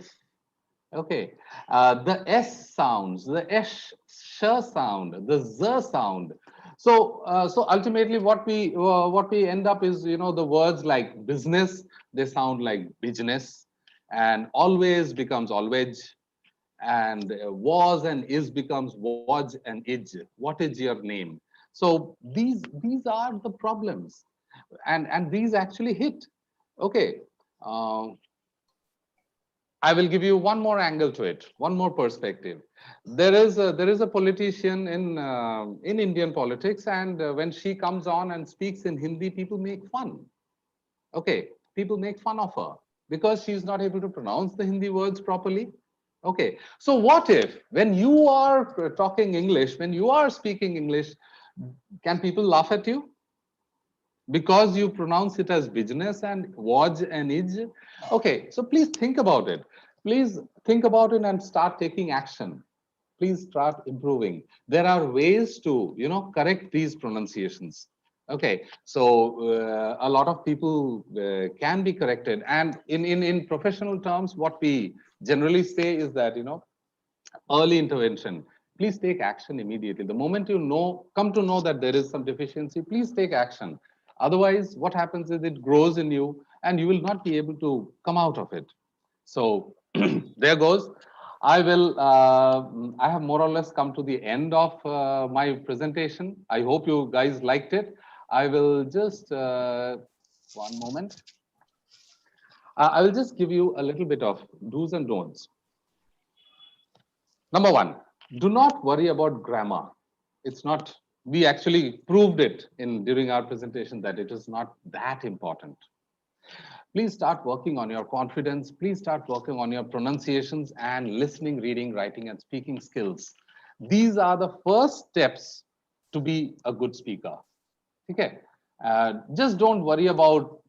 Okay, the S sounds, the sh sound, the z sound. So ultimately, what we end up is, the words like business, they sound like business, and always becomes always, and was and is becomes was and is. What is your name? So these are the problems, and these actually hit. Okay. I will give you one more angle to it, one more perspective. There is a politician in Indian politics, and when she comes on and speaks in Hindi, people make fun. Okay, people make fun of her because she's not able to pronounce the Hindi words properly. Okay, so what if when you are talking English, when you are speaking English, can people laugh at you? Because you pronounce it as business and was and is. Okay, so please think about it. Please think about it and start taking action. Please start improving. There are ways to correct these pronunciations. Okay, so a lot of people can be corrected, and in professional terms, what we generally say is that early intervention. Please take action immediately. The moment come to know that there is some deficiency, please take action. Otherwise, what happens is it grows in you and you will not be able to come out of it. So there goes. I have more or less come to the end of my presentation. I hope you guys liked it. I will just, one moment. I will just give you a little bit of do's and don'ts. Number one, do not worry about grammar. It's not, we actually proved it during our presentation that it is not that important. Please start working on your confidence. Please start working on your pronunciations and listening, reading, writing, and speaking skills. These are the first steps to be a good speaker. Okay. Just don't worry about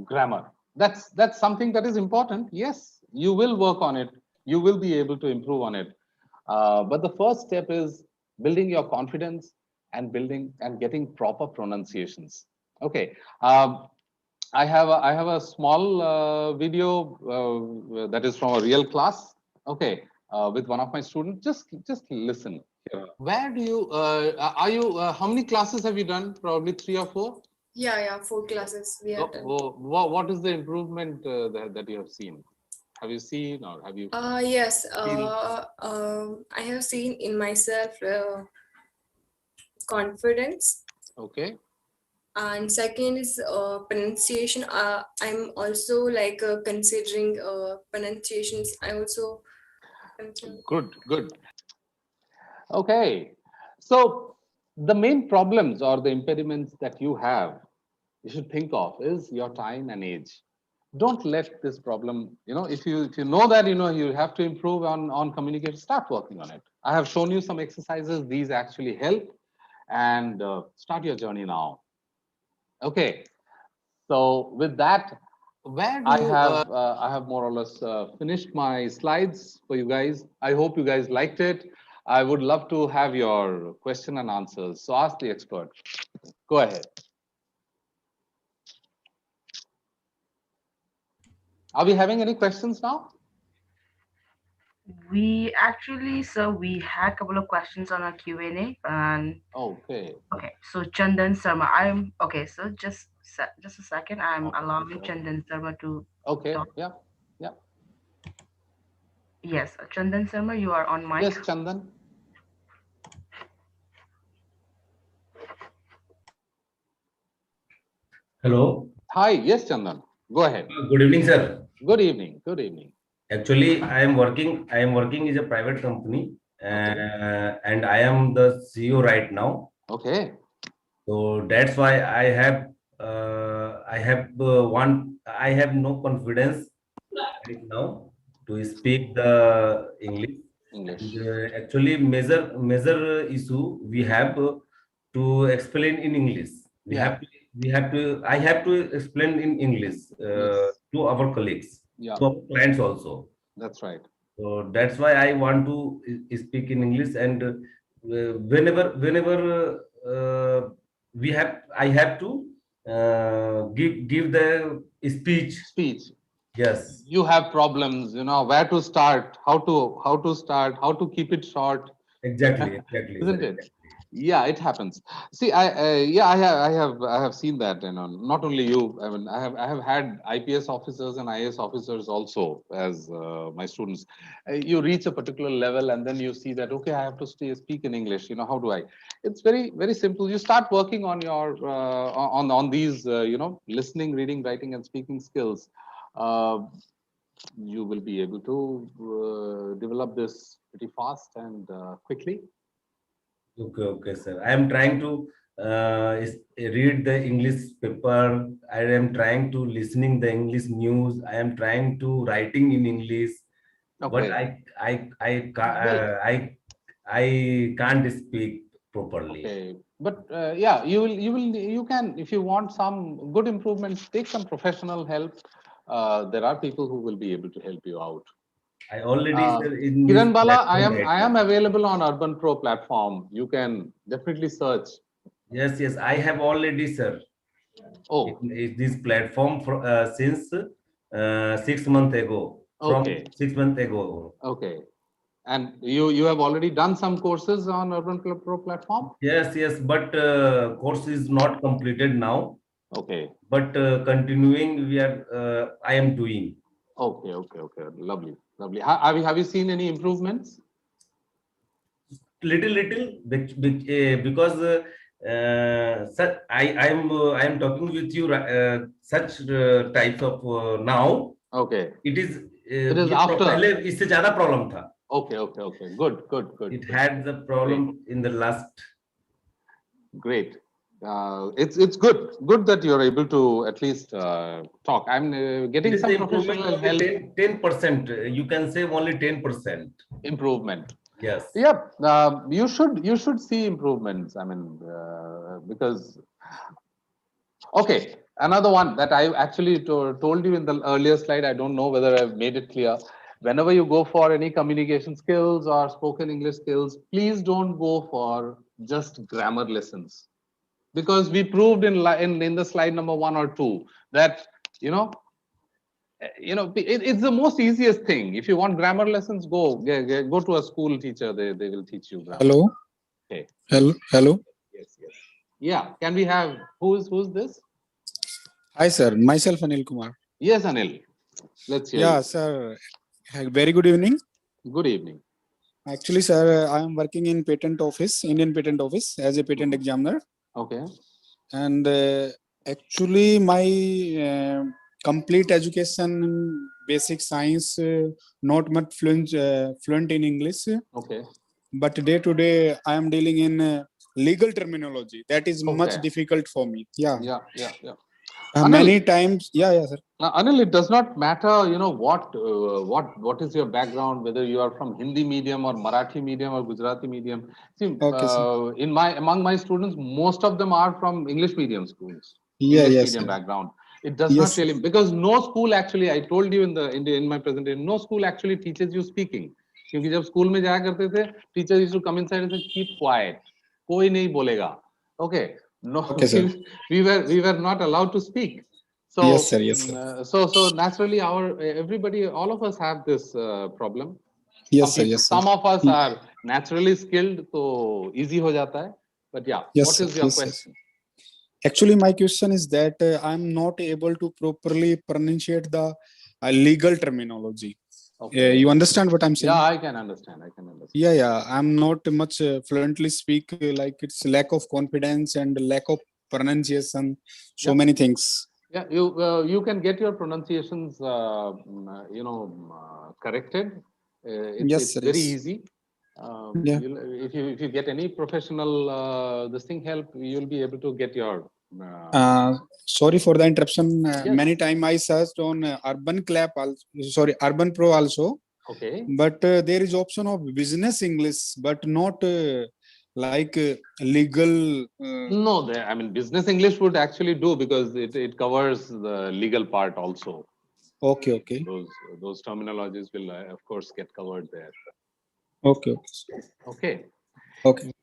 grammar. That's something that is important. Yes, you will work on it. You will be able to improve on it. But the first step is building your confidence and building and getting proper pronunciations. Okay. I have a small video that is from a real class. Okay, with one of my students. Just listen. Where do you are you? How many classes have you done? Probably 3 or 4. Yeah, 4 classes we have done. What is the improvement that you have seen? Have you seen or have you? Yes, I have seen in myself confidence. Okay. And second is pronunciation. I'm also like considering pronunciations. I also Good, good. Okay. So the main problems or the impediments that you have, you should think of is your time and age. Don't let this problem, if you know that you have to improve on communication, start working on it. I have shown you some exercises. These actually help, and start your journey now. Okay. So with that, Where do I you have more or less finished my slides for you guys. I hope you guys liked it. I would love to have your question and answers. So ask the expert. Go ahead. Are we having any questions now? We actually, so we had a couple of questions on our Q&A, and Okay. okay, so Chandan Sharma, I'm okay. So just a second, I'm allowing Chandan Sharma to Okay. talk. Yeah. Yeah. Yes, Chandan Sharma, you are on mic. Yes, Chandan. Hello. Hi. Yes, Chandan. Go ahead. Good evening, sir. Good evening. Good evening. Actually, I am working in a private company, and I am the CEO right now. Okay. So that's why I have no confidence right now to speak the English. English. And, actually, major issue we have to explain in English. I have to explain in English to our colleagues, to our clients also. That's right. So that's why I want to speak in English, and whenever I have to give the speech. Yes. You have problems, where to start, how to start, how to keep it short. Exactly. Isn't it? Yeah, it happens. See, I have seen that. Not only you. I mean, I have had IPS officers and IAS officers also as my students. You reach a particular level, and then you see that okay, I have to speak in English. How do I? It's very simple. You start working on your on these listening, reading, writing, and speaking skills. You will be able to develop this pretty fast and quickly. Okay, sir. I am trying to read the English paper. I am trying to listening the English news. I am trying to writing in English, but I can't speak properly. Okay, but yeah, you can, if you want some good improvements, take some professional help. There are people who will be able to help you out. I already in Kiran Bala, platform I am available on Urban Pro platform. You can definitely search. Yes, I have already, sir. Oh, this platform for, since 6 months ago. Okay. 6 months ago. Okay, and you have already done some courses on Urban Pro platform. Yes, but course is not completed now. Okay. But continuing, I am doing. Okay. Lovely. Have you seen any improvements? Little, because I am talking with you such types of now. Okay. It is after. पहले इससे ज़्यादा problem था. Okay. Good. It had the problem in the last. Great. It's good that you're able to at least talk. I'm getting some professional help. 10%. You can say only 10% improvement. Yes. Yep. You should see improvements. I mean, because okay. Another one that I actually told you in the earlier slide. I don't know whether I've made it clear. Whenever you go for any communication skills or spoken English skills, please don't go for just grammar lessons, because we proved in the slide number 1 or 2 that it's the most easiest thing. If you want grammar lessons, go to a school teacher. They will teach you grammar. Hello. Okay. Hello. Yes. Yeah. Can we have who's this? Hi, sir. Myself, Anil Kumar. Yes, Anil. Let's hear. Yeah, you. sir. Very good evening. Good evening. Actually, sir, I am working in patent office, Indian patent office as a patent examiner. Okay. And actually, my complete education in basic science, not much fluent in English. Okay. But day to day, I am dealing in legal terminology. That is much Okay. difficult for me. Yeah. Yeah, yeah, yeah. Many times, yeah, sir. Now, Anil, it does not matter, what is your background, whether you are from Hindi medium or Marathi medium or Gujarati medium. See, Okay, among my students, most of them are from English medium schools, Yeah, English yes, medium sir. background. It does Yes, not sir. really, because no school actually, I told you in my presentation, no school actually teaches you speaking. क्योंकि जब school में जाया करते थे, teachers used to come inside and say, keep quiet, कोई नहीं बोलेगा. Okay, no, Okay, sir. we were not allowed to speak. So, Yes, sir. Yes, sir. so naturally, everybody, all of us have this problem. Yes, sir. Yes, sir. Some of us are naturally skilled, so easy ho jata hai. But yeah, Yes, what sir. is your Yes, sir. question? Actually, my question is that I'm not able to properly pronunciate the legal terminology. Okay. You understand what I'm saying? Yeah, I can understand. Yeah. I'm not much fluently speak. Like it's lack of confidence and lack of pronunciation. So Yeah. many things. Yeah, you can get your pronunciations, corrected. It's sir, very yes. easy. Yeah. If you get any professional this thing help, you'll be able to get your. Sorry for the interruption. Yes. Many time I searched on Urban Clap, Urban Pro also. Okay. But there is option of business English, but not like legal. No, I mean business English would actually do because it covers the legal part also. Okay. Those terminologies will of course get covered there. Okay.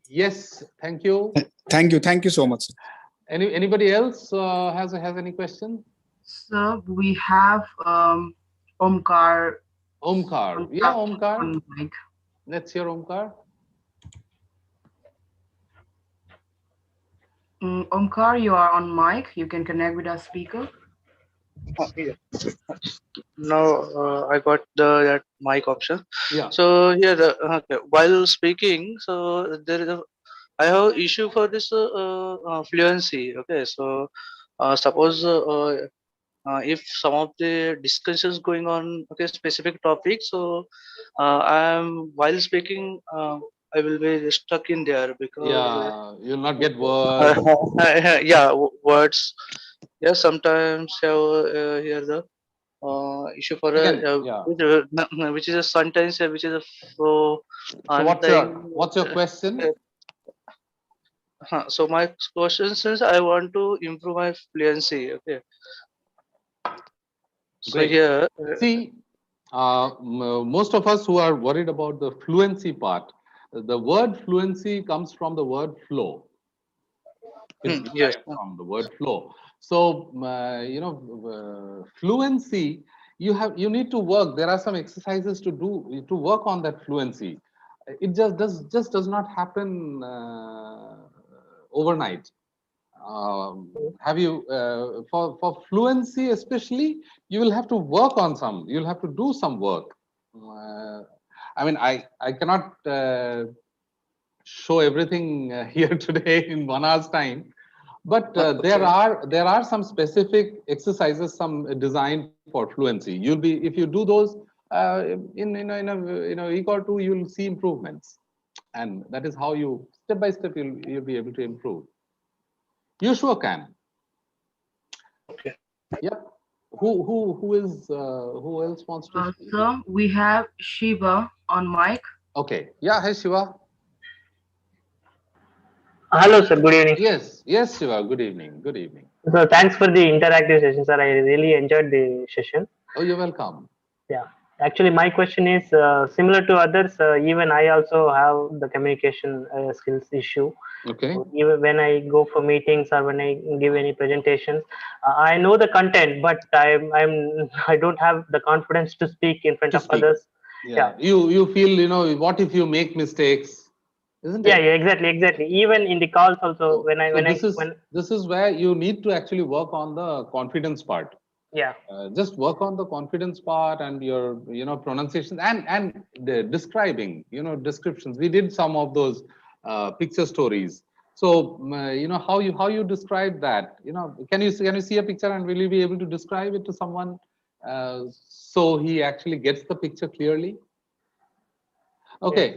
Yes, thank you. Thank you so much. Anybody else has any question? So we have Omkar. Yeah, Omkar. Let's hear Omkar. Omkar, you are on mic. You can connect with our speaker. Yeah. Now I got that mic option. Yeah. So here, okay. While speaking, so there is I have issue for this fluency. Okay, so suppose if some of the discussions going on, okay, specific topic, so I am while speaking, I will be stuck in there because you'll not get words. Words. Yeah, sometimes have here the issue for which is a sentence, which is a flow. So what's your question? So my question is, I want to improve my fluency. Okay. So Great. here, see, most of us who are worried about the fluency part, the word fluency comes from the word flow. It's yes, from the word flow. So fluency, you need to work. There are some exercises to do to work on that fluency. It just does not happen overnight. Have you for fluency especially, you will have to work on some. You'll have to do some work. I mean, I cannot show everything here today in 1 hour's time. But there are some specific exercises, some designed for fluency. You'll be, if you do those in a week or two, you'll see improvements, and that is how you step by step you'll be able to improve. You sure can. Okay. Yep. Who else wants to speak? So we have Shiva on mic. Okay. Yeah. Hey, Shiva. Hello, sir. Good evening. Yes, Shiva. Good evening. So thanks for the interactive session, sir. I really enjoyed the session. Oh, you're welcome. Yeah. Actually, my question is similar to others. Even I also have the communication skills issue. Okay. So even when I go for meetings or when I give any presentations, I know the content, but I don't have the confidence to speak in front of others. Yeah. You feel, what if you make mistakes? Isn't it? Yeah, exactly. Even in the calls also, This is where you need to actually work on the confidence part. Yeah. Just work on the confidence part and your, pronunciation and the describing, descriptions. We did some of those picture stories. So, how you describe that, can you see a picture and will you be able to describe it to someone so he actually gets the picture clearly? Okay,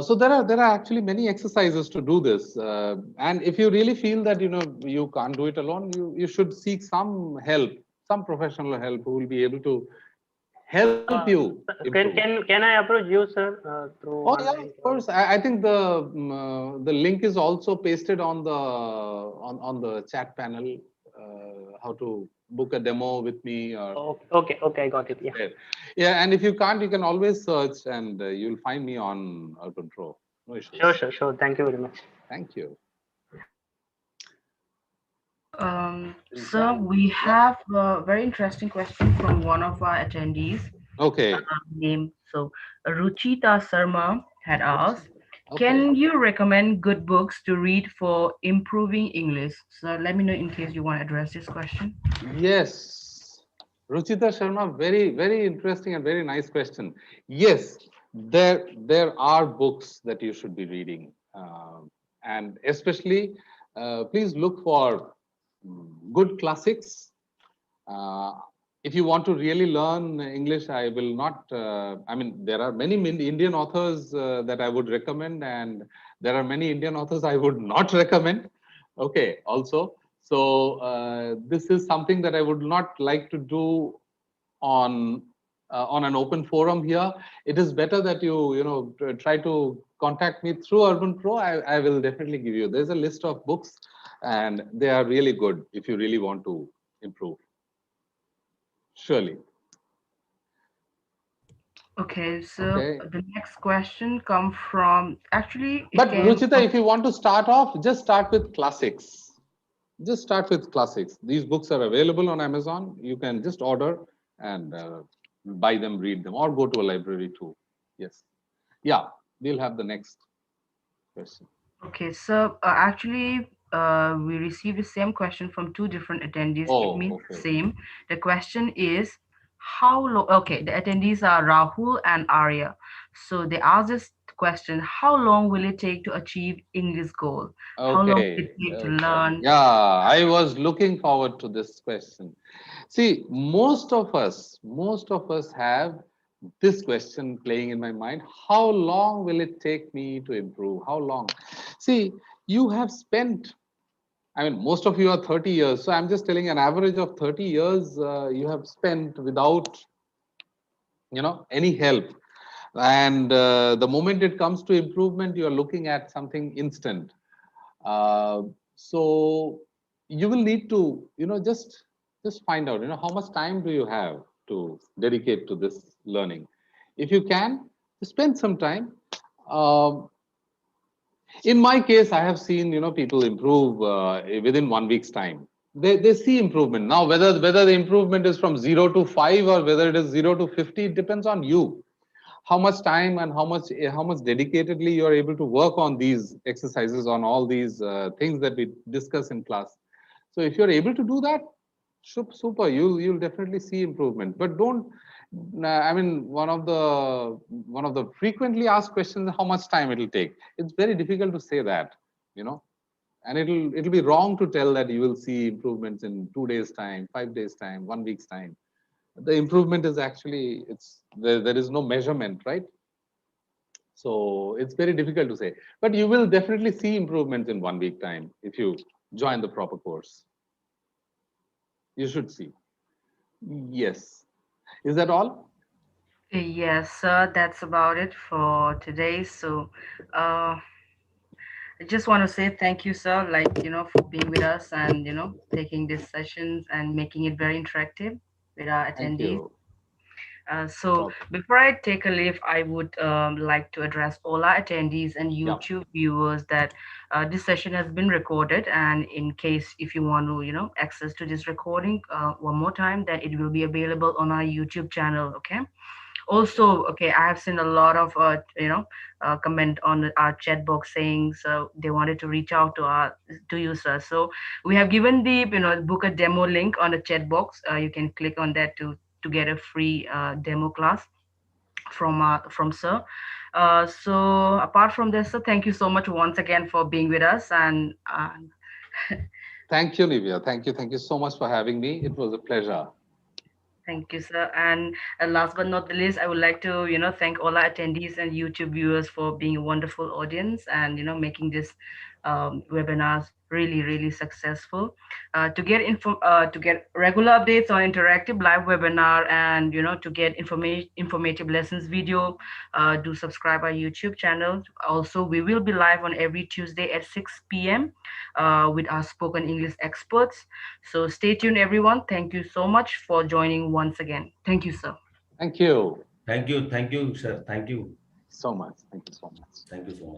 so there are actually many exercises to do this, and if you really feel that you can't do it alone, you should seek some help, some professional help who will be able to help you improve. Can I approach you, sir, through Oh yeah, online? of course. I think the link is also pasted on the on the chat panel. How to book a demo with me or Okay, I got it. Yeah. yeah, and if you can't, you can always search and you'll find me on Urban Pro. No issues. Sure. Thank you very much. Thank you. So we have a very interesting question from one of our attendees. Okay. Name Ruchita Sarma had asked, Okay. can you recommend good books to read for improving English? So let me know in case you want to address this question. Yes, Ruchita Sharma, very interesting and very nice question. Yes, there are books that you should be reading, and especially please look for good classics. Uh, if you want to really learn English, I will not. I mean, there are many Indian authors that I would recommend, and there are many Indian authors I would not recommend. Okay, also. So this is something that I would not like to do on an open forum here. It is better that you try to contact me through Urban Pro. I will definitely give you. There's a list of books, and they are really good if you really want to improve. Surely. Okay, so the next question come from But Ruchita, if you want to start off, just start with classics. Just start with classics. These books are available on Amazon. You can just order and buy them, read them, or go to a library too. Yes. Yeah, we'll have the next question. Okay, so actually, we received the same question from two different attendees. It means the same. The question is, how long? Okay, the attendees are Rahul and Arya. So they asked this question: how long will it take to achieve English goal? How long will it take to learn? Yeah, I was looking forward to this question. See, most of us have this question playing in my mind. How long will it take me to improve? How long? See, you have spent, I mean, most of you are 30 years. So I'm just telling an average of 30 years you have spent without, any help. And the moment it comes to improvement, you are looking at something instant. So you will need to, just find out, how much time do you have to dedicate to this learning? If you can, spend some time. In my case, I have seen, people improve within 1 week's time. They see improvement. Now, whether the improvement is from 0 to 5 or whether it is 0 to 50, it depends on you. How much time and how much dedicatedly you are able to work on these exercises, on all these things that we discuss in class. So if you're able to do that, super, you'll definitely see improvement. But don't, I mean, one of the frequently asked questions, how much time it'll take. It's very difficult to say that, and it'll be wrong to tell that you will see improvements in 2 days time, 5 days time, 1 week's time. The improvement is actually, there is no measurement, right? So it's very difficult to say, but you will definitely see improvements in 1 week time if you join the proper course. You should see. Yes. Is that all? Yes, sir, that's about it for today. So I just want to say thank you, sir, for being with us and, taking these sessions and making it very interactive with our Thank attendees. you. So before I take a leave, I would like to address all our attendees and YouTube viewers that this session has been recorded, and in case if you want to access to this recording one more time, that it will be available on our YouTube channel. Okay. Also, okay, I have seen a lot of comment on our chat box saying so they wanted to reach out to you, sir. So we have given the book a demo link on the chat box. You can click on that to get a free demo class from sir. So apart from this, sir, thank you so much once again for being with us. And Thank you, Nivya. Thank you. Thank you so much for having me. It was a pleasure. thank you, sir. And last but not the least, I would like to, thank all our attendees and YouTube viewers for being a wonderful audience and, making this webinars really, really successful. To get regular updates on interactive live webinar and, to get informative lessons video, do subscribe our YouTube channel. Also, we will be live on every Tuesday at 6 p.m. With our spoken English experts. So stay tuned, everyone. Thank you so much for joining once again. Thank you, sir. Thank you Thank you, sir. Thank you so much. Thank you so much. Thank you so much.